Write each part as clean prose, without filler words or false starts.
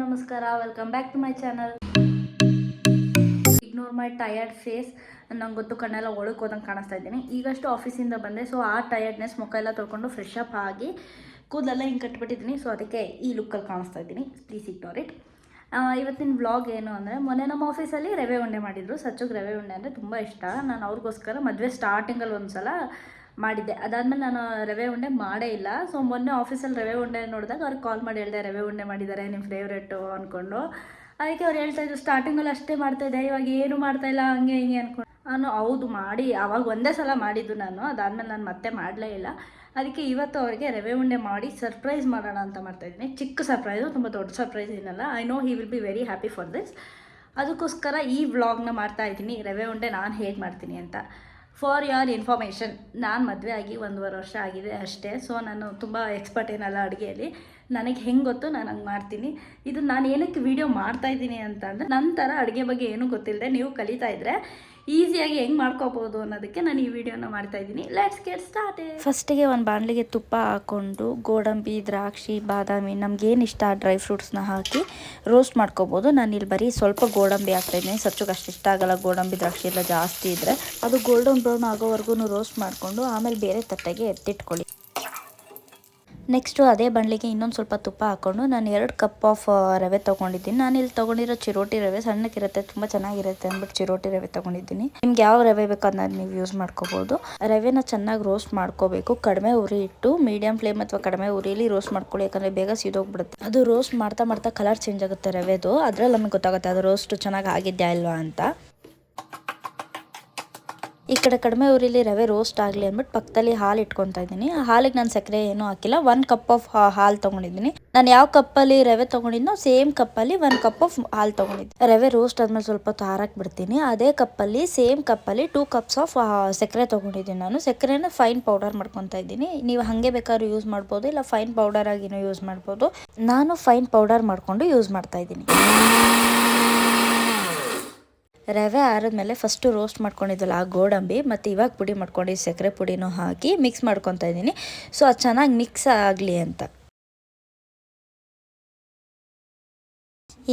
ನಮಸ್ಕಾರ, welcome back to my channel. Ignore my tired face. ನಂಗೆ ಗೊತ್ತು ಕಣ್ಣೆಲ್ಲ ಒಳಗೆ ಹೋದಂಗೆ ಕಾಣಿಸ್ತಾ ಇದ್ದೀನಿ. ಈಗಷ್ಟು ಆಫೀಸಿಂದ ಬಂದೆ, ಸೊ ಆ ಟಯರ್ಡ್ನೆಸ್ ಮುಖ ಎಲ್ಲ ತೊಳ್ಕೊಂಡು ಫ್ರೆಶ್ ಅಪ್ ಆಗಿ ಕೂದಲೆಲ್ಲ ಹಿಂಗೆ ಕಟ್ಬಿಟ್ಟಿದ್ದೀನಿ. ಸೊ ಅದಕ್ಕೆ ಈ ಲುಕ್ಕಲ್ಲಿ ಕಾಣಿಸ್ತಾ ಇದ್ದೀನಿ. Please ignore it. ಇವತ್ತಿನ ವ್ಲಾಗ್ ಏನು ಅಂದರೆ, ಮೊನ್ನೆ ನಮ್ಮ ಆಫೀಸಲ್ಲಿ ರವೆ ಉಂಡೆ ಮಾಡಿದರು. ಸಚ್ಚುಗೆ ರವೆ ಉಂಡೆ ಅಂದರೆ ತುಂಬ ಇಷ್ಟ. ನಾನು ಅವ್ರಿಗೋಸ್ಕರ ಮದುವೆ ಸ್ಟಾರ್ಟಿಂಗಲ್ಲಿ ಒಂದು ಸಲ ಮಾಡಿದ್ದೆ. ಅದಾದಮೇಲೆ ನಾನು ರವೆ ಉಂಡೆ ಮಾಡೇ ಇಲ್ಲ. ಸೊ ಮೊನ್ನೆ ಆಫೀಸಲ್ಲಿ ರವೆ ಉಂಡೆ ನೋಡಿದಾಗ ಅವ್ರಿಗೆ ಕಾಲ್ ಮಾಡಿ ಹೇಳಿದೆ, ರವೆ ಉಂಡೆ ಮಾಡಿದ್ದಾರೆ ನಿಮ್ಮ ಫೇವ್ರೇಟು ಅಂದ್ಕೊಂಡು. ಅದಕ್ಕೆ ಅವ್ರು ಹೇಳ್ತಾಯಿದ್ರು, ಸ್ಟಾರ್ಟಿಂಗಲ್ಲಿ ಅಷ್ಟೇ ಮಾಡ್ತಾಯಿದ್ದೆ, ಇವಾಗ ಏನು ಮಾಡ್ತಾಯಿಲ್ಲ ಹಂಗೆ ಹಿಂಗೆ ಅಂದ್ಕೊಂಡು. ನಾನು ಹೌದು ಮಾಡಿ ಆವಾಗ ಒಂದೇ ಸಲ ಮಾಡಿದ್ದು ನಾನು. ಅದಾದಮೇಲೆ ನಾನು ಮತ್ತೆ ಮಾಡಲೇ ಇಲ್ಲ. ಅದಕ್ಕೆ ಇವತ್ತು ಅವರಿಗೆ ರವೆ ಉಂಡೆ ಮಾಡಿ ಸರ್ಪ್ರೈಸ್ ಮಾಡೋಣ ಅಂತ ಮಾಡ್ತಾಯಿದ್ದೀನಿ. ಚಿಕ್ಕ ಸರ್ಪ್ರೈಸು, ತುಂಬ ದೊಡ್ಡ ಸರ್ಪ್ರೈಸ್ ಏನಲ್ಲ. I know he will be very happy for this. ಅದಕ್ಕೋಸ್ಕರ ಈ ವ್ಲಾಗ್ನ ಮಾಡ್ತಾಯಿದ್ದೀನಿ, ರವೆ ಉಂಡೆ ನಾನು ಹೇಗೆ ಮಾಡ್ತೀನಿ ಅಂತ. ಫಾರ್ ಯುವರ್ ಇನ್ಫಾರ್ಮೇಷನ್, ನಾನು ಮದುವೆ ಆಗಿ 1.5 ವರ್ಷ ಆಗಿದೆ ಅಷ್ಟೇ. ಸೊ ನಾನು ತುಂಬ ಎಕ್ಸ್ಪರ್ಟ್ ಏನಲ್ಲ ಅಡುಗೆಯಲ್ಲಿ. ನನಗೆ ಹೆಂಗೆ ಗೊತ್ತು ನಾನು ಹಂಗೆ ಮಾಡ್ತೀನಿ. ಇದು ನಾನು ಏನಕ್ಕೆ ವೀಡಿಯೋ ಮಾಡ್ತಾಯಿದ್ದೀನಿ ಅಂತಂದರೆ, ನಂತರ ಅಡುಗೆ ಬಗ್ಗೆ ಏನೂ ಗೊತ್ತಿಲ್ಲದೆ ನೀವು ಕಲಿತಾ ಇದ್ದರೆ ಈಸಿಯಾಗಿ ಹೆಂಗೆ ಮಾಡ್ಕೋಬೋದು ಅನ್ನೋದಕ್ಕೆ ನಾನು ಈ ವಿಡಿಯೋನ ಮಾಡ್ತಾಯಿದ್ದೀನಿ. Let's get started. ಫಸ್ಟಿಗೆ ಒಂದು ಬಾಣಲಿಗೆ ತುಪ್ಪ ಹಾಕ್ಕೊಂಡು ಗೋಡಂಬಿ, ದ್ರಾಕ್ಷಿ, ಬಾದಾಮಿ, ನಮಗೇನು ಇಷ್ಟ ಆ ಡ್ರೈ ಫ್ರೂಟ್ಸ್ನ ಹಾಕಿ ರೋಸ್ಟ್ ಮಾಡ್ಕೋಬೋದು. ನಾನಿಲ್ಲಿ ಬರೀ ಸ್ವಲ್ಪ ಗೋಡಂಬಿ ಹಾಕ್ತಾಯಿದ್ದೀನಿ. ಸಚ್ಚುಗೆ ಅಷ್ಟು ಇಷ್ಟ ಆಗಲ್ಲ ಗೋಡಂಬಿ, ದ್ರಾಕ್ಷಿ ಎಲ್ಲ ಜಾಸ್ತಿ ಇದ್ದರೆ. ಅದು ಗೋಲ್ಡನ್ ಬ್ರೌನ್ ಆಗೋವರೆಗೂ ರೋಸ್ಟ್ ಮಾಡಿಕೊಂಡು ಆಮೇಲೆ ಬೇರೆ ತಟ್ಟೆಗೆ ಎತ್ತಿಟ್ಕೊಳ್ಳಿ. ನೆಕ್ಸ್ಟು ಅದೇ ಬಾಣಲಿಗೆ ಇನ್ನೊಂದು ಸ್ವಲ್ಪ ತುಪ್ಪ ಹಾಕ್ಕೊಂಡು ನಾನು 2 ಕಪ್ ಆಫ್ ರವೆ ತೊಗೊಂಡಿದ್ದೀನಿ. ನಾನು ಇಲ್ಲಿ ತೊಗೊಂಡಿರೋ ಚಿರೋಟಿ ರವೆ ಸಣ್ಣಕ್ಕಿರುತ್ತೆ, ತುಂಬ ಚೆನ್ನಾಗಿರುತ್ತೆ ಅಂದ್ಬಿಟ್ಟು ಚಿರೋಟಿ ರವೆ ತೊಗೊಂಡಿದ್ದೀನಿ. ನಿಮ್ಗೆ ಯಾವ ರವೆ ಬೇಕೋ ಅದನ್ನ ನೀವು ಯೂಸ್ ಮಾಡ್ಕೋಬೋದು. ರವೆನ ಚೆನ್ನಾಗಿ ರೋಸ್ಟ್ ಮಾಡ್ಕೋಬೇಕು. ಕಡಿಮೆ ಉರಿ ಇಟ್ಟು ಮೀಡಿಯಂ ಫ್ಲೇಮ್ ಅಥವಾ ಕಡಿಮೆ ಉರಿಯಲ್ಲಿ ರೋಸ್ಟ್ ಮಾಡ್ಕೊಳ್ಳಿ, ಯಾಕಂದರೆ ಬೇಗ ಸೀದೋಗ್ಬಿಡುತ್ತೆ. ಅದು ರೋಸ್ಟ್ ಮಾಡ್ತಾ ಮಾಡ್ತಾ ಕಲರ್ ಚೇಂಜ್ ಆಗುತ್ತೆ ರವೆದು. ಅದರಲ್ಲಿ ನಮಗೆ ಗೊತ್ತಾಗುತ್ತೆ ಅದು ರೋಸ್ಟ್ ಚೆನ್ನಾಗಿ ಆಗಿದ್ಯಾ ಇಲ್ವಾ ಅಂತ. ಈ ಕಡೆ ಕಡಿಮೆ ಉರಿಲಿ ರವೆ ರೋಸ್ಟ್ ಆಗಲಿ ಅಂದ್ಬಿಟ್ಟು ಪಕ್ಕದಲ್ಲಿ ಹಾಲು ಇಟ್ಕೊತಾ ಇದ್ದೀನಿ. ಆ ಹಾಲಿಗೆ ನಾನು ಸಕ್ಕರೆ ಏನೂ ಹಾಕಿಲ್ಲ. 1 ಕಪ್ ಆಫ್ ಹಾಲು ತೊಗೊಂಡಿದ್ದೀನಿ. ನಾನು ಯಾವ ಕಪ್ಪಲ್ಲಿ ರವೆ ತೊಗೊಂಡಿದ್ನೋ ಸೇಮ್ ಕಪ್ಪಲ್ಲಿ 1 ಕಪ್ ಆಫ್ ಹಾಲು ತೊಗೊಂಡಿದ್ದೆ. ರವೆ ರೋಸ್ಟ್ ಆದ್ಮೇಲೆ ಸ್ವಲ್ಪ ಹಾರಕ್ಕೆ ಬಿಡ್ತೀನಿ. ಅದೇ ಕಪ್ಪಲ್ಲಿ ಸೇಮ್ ಕಪ್ಪಲ್ಲಿ 2 ಕಪ್ಸ್ ಆಫ್ ಸಕ್ಕರೆ ತೊಗೊಂಡಿದ್ದೀನಿ. ನಾನು ಸಕ್ಕರೆನ ಫೈನ್ ಪೌಡರ್ ಮಾಡ್ಕೊತಾ ಇದ್ದೀನಿ. ನೀವು ಹಾಗೆ ಬೇಕಾದ್ರೂ ಯೂಸ್ ಮಾಡ್ಬೋದು, ಇಲ್ಲ ಫೈನ್ ಪೌಡರ್ ಆಗಿನೂ ಯೂಸ್ ಮಾಡ್ಬೋದು. ನಾನು ಫೈನ್ ಪೌಡರ್ ಮಾಡಿಕೊಂಡು ಯೂಸ್ ಮಾಡ್ತಾ ಇದ್ದೀನಿ. ರವೆ ಆರಿದ್ಮೇಲೆ ಫಸ್ಟು ರೋಸ್ಟ್ ಮಾಡ್ಕೊಂಡಿದ್ದಲ್ಲ ಆ ಗೋಡಂಬಿ ಮತ್ತು ಇವಾಗ ಪುಡಿ ಮಾಡ್ಕೊಂಡು ಸಕ್ಕರೆ ಪುಡಿನೂ ಹಾಕಿ ಮಿಕ್ಸ್ ಮಾಡ್ಕೊತಾ ಇದ್ದೀನಿ. ಸೊ ಅದು ಚೆನ್ನಾಗಿ ಮಿಕ್ಸ್ ಆಗಲಿ ಅಂತ.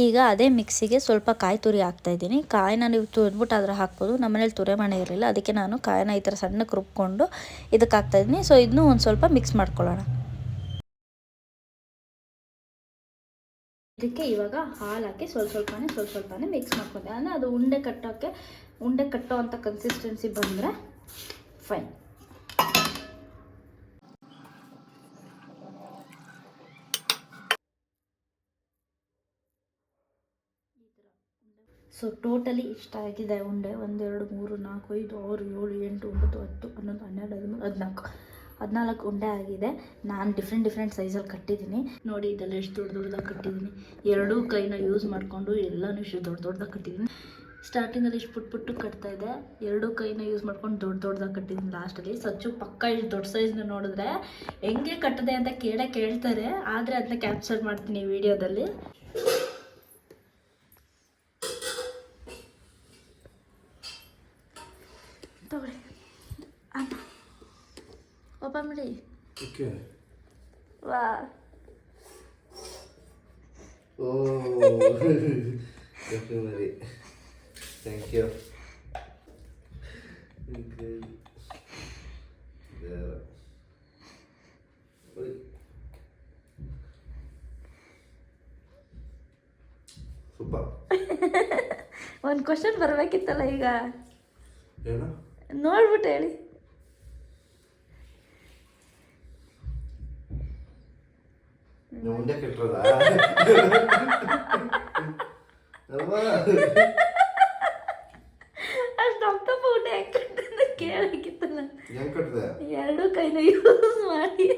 ಈಗ ಅದೇ ಮಿಕ್ಸಿಗೆ ಸ್ವಲ್ಪ ಕಾಯಿ ತುರಿ ಹಾಕ್ತಾಯಿದ್ದೀನಿ. ಕಾಯಿನ ನೀವು ತುರಿದ್ಬಿಟ್ಟು ಅದ್ರ ಹಾಕ್ಬೋದು. ನಮ್ಮನೇಲಿ ತುರಿಮಣೆ ಇರಲಿಲ್ಲ, ಅದಕ್ಕೆ ನಾನು ಕಾಯಿನ ಈ ಥರ ಸಣ್ಣಕ್ಕೆ ರುಬ್ಕೊಂಡು ಇದಕ್ಕೆ ಹಾಕ್ತಾಯಿದ್ದೀನಿ. ಸೊ ಇದನ್ನೂ ಒಂದು ಸ್ವಲ್ಪ ಮಿಕ್ಸ್ ಮಾಡ್ಕೊಳ್ಳೋಣ. ಇದಕ್ಕೆ ಇವಾಗ ಹಾಲು ಹಾಕಿ ಸ್ವಲ್ಪನೇ ಮಿಕ್ಸ್ ಮಾಡ್ಕೊಂಡೆ. ಅಂದರೆ ಅದು ಉಂಡೆ ಕಟ್ಟೋ ಅಂಥ ಕನ್ಸಿಸ್ಟೆನ್ಸಿ ಬಂದರೆ ಫೈನ್. ಸೊ ಟೋಟಲಿ ಇಷ್ಟ ಆಗಿದೆ ಉಂಡೆ. 1 2 3 4 5 6 7 8 9 10 11 12 13 14 ಉಂಡೆ ಆಗಿದೆ. ನಾನು ಡಿಫ್ರೆಂಟ್ ಸೈಜಲ್ಲಿ ಕಟ್ಟಿದ್ದೀನಿ. ನೋಡಿ ಇದೆಲ್ಲ ಎಷ್ಟು ದೊಡ್ಡದಾಗಿ ಕಟ್ಟಿದ್ದೀನಿ. 2 ಕೈನ ಯೂಸ್ ಮಾಡಿಕೊಂಡು ಎಲ್ಲನೂ ಇಷ್ಟು ದೊಡ್ಡದಾಗಿ ಕಟ್ಟಿದ್ದೀನಿ. ಸ್ಟಾರ್ಟಿಂಗಲ್ಲಿ ಇಷ್ಟು ಪುಟ್ಟು ಕಟ್ತಾಯಿದ್ದೆ. 2 ಕೈನ ಯೂಸ್ ಮಾಡ್ಕೊಂಡು ದೊಡ್ಡದಾಗಿ ಕಟ್ಟಿದ್ದೀನಿ ಲಾಸ್ಟಲ್ಲಿ. ಸಚ್ಚು ಪಕ್ಕ ಇಷ್ಟು ದೊಡ್ಡ ಸೈಜ್ನ ನೋಡಿದ್ರೆ ಹೆಂಗೆ ಕಟ್ಟಿದೆ ಅಂತ ಕೇಳ್ತಾರೆ, ಆದರೆ ಅದನ್ನ ಕ್ಯಾಪ್ಚರ್ ಮಾಡ್ತೀನಿ ವಿಡಿಯೋದಲ್ಲಿ. ತಗೊಳ್ಳಿ ಅಮ್ಮ, ಓಪನ್ ಮಾಡಿ. ಓಕೆ. ವಾ, ಡೆಫಿನೆಟ್ಲಿ ಥ್ಯಾಂಕ್ ಯು. ಸೂಪರ್. ಒಂದು ಕ್ವಶನ್ ಬರಬೇಕಿತ್ತಲ್ಲ ಈಗ, ಏನು ನೋಡ್ಬಿಟ್ಟು ಹೇಳಿ. ಉಂಡೆ ಕೆಟ್ಟದ ಅಷ್ಟು ಅಪ್ಪ ಉಂಡೆ ಹೆಂಗೆ ಕಟ್ಟಿದ್ರೆ ಕೇಳಬೇಕಿತ್ತಲ್ಲ. ಹೆಂಗ್ ಕಟ್ಟಿದೆ? 2 ಕೈನ ಯೂಸ್ ಮಾಡಿ.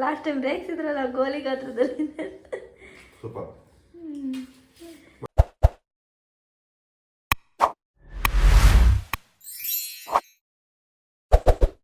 ಲಾಸ್ಟ್ ಟೈಮ್ ರೇಗ್ಸಿದ್ರಲ್ಲ ಗೋಲಿ ಗಾತ್ರದಲ್ಲಿ. ಸೂಪರ್.